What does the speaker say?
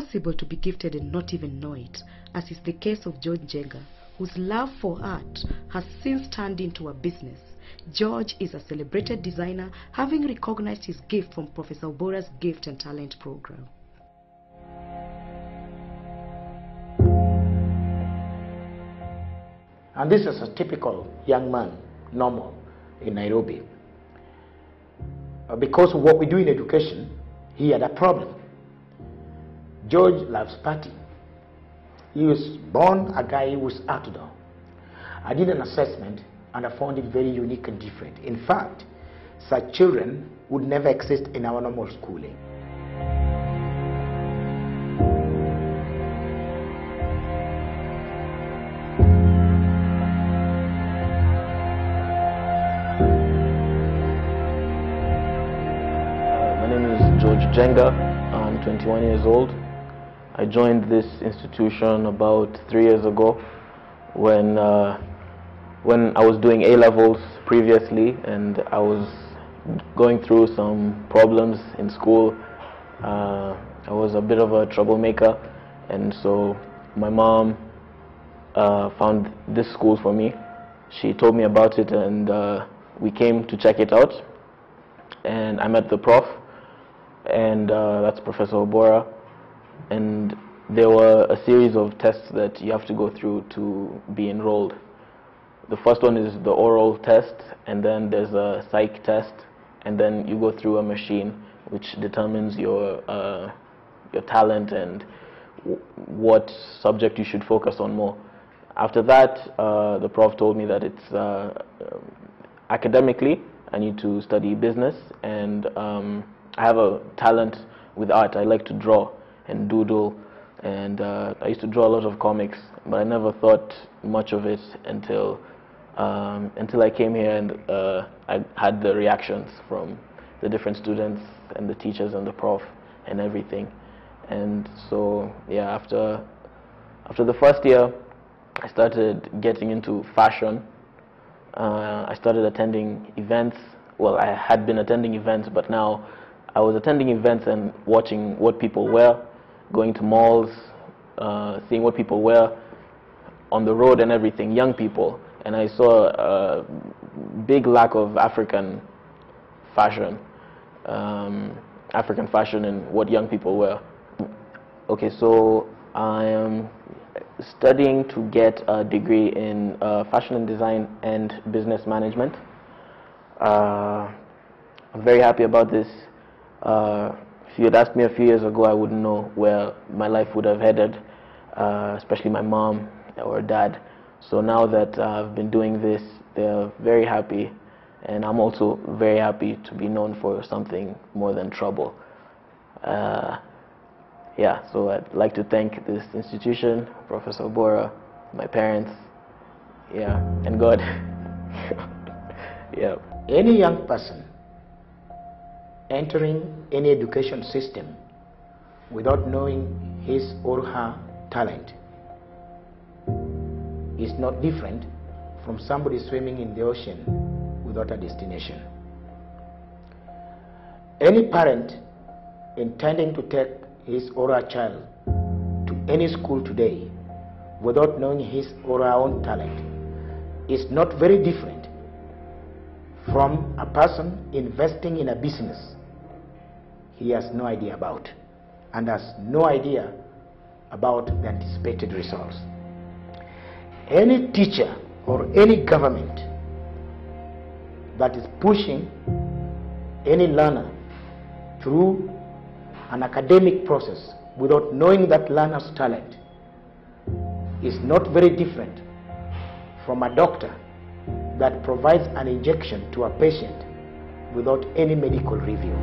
possible to be gifted and not even know it, as is the case of George Njenga, whose love for art has since turned into a business. George is a celebrated designer, having recognized his gift from Professor Obora's Gift and Talent program. And this is a typical young man, normal, in Nairobi. Because of what we do in education, he had a problem. George loves party. He was born a guy who was outdoor. I did an assessment and I found it very unique and different. In fact, such children would never exist in our normal schooling. My name is George Njenga. I'm 21 years old. I joined this institution about 3 years ago when I was doing A-levels previously, and I was going through some problems in school. I was a bit of a troublemaker, and so my mom found this school for me. She told me about it, and we came to check it out, and I met the prof, and that's Professor Obora, and there were a series of tests that you have to go through to be enrolled. The first one is the oral test, and then there's a psych test, and then you go through a machine which determines your talent and what subject you should focus on more. After that, the prof told me that it's academically, I need to study business, and I have a talent with art. I like to draw and doodle, and I used to draw a lot of comics, but I never thought much of it until I came here, and I had the reactions from the different students and the teachers and the prof and everything. And so yeah, after the first year, I started getting into fashion. I started attending events. Well, I had been attending events, but now I was attending events and watching what people wear, going to malls, seeing what people wear on the road and everything, young people. And I saw a big lack of African fashion and what young people wear. Okay, so I am studying to get a degree in fashion and design and business management. I'm very happy about this. If you had asked me a few years ago, I wouldn't know where my life would have headed, especially my mom or dad. So now that I've been doing this, they're very happy, and I'm also very happy to be known for something more than trouble. Yeah, so I'd like to thank this institution, Professor Obora, my parents, yeah, and God. Yeah. Any young person entering any education system without knowing his or her talent is not different from somebody swimming in the ocean without a destination. Any parent intending to take his or her child to any school today without knowing his or her own talent is not very different from a person investing in a business he has no idea about and has no idea about the anticipated results. Any teacher or any government that is pushing any learner through an academic process without knowing that learner's talent is not very different from a doctor that provides an injection to a patient without any medical review.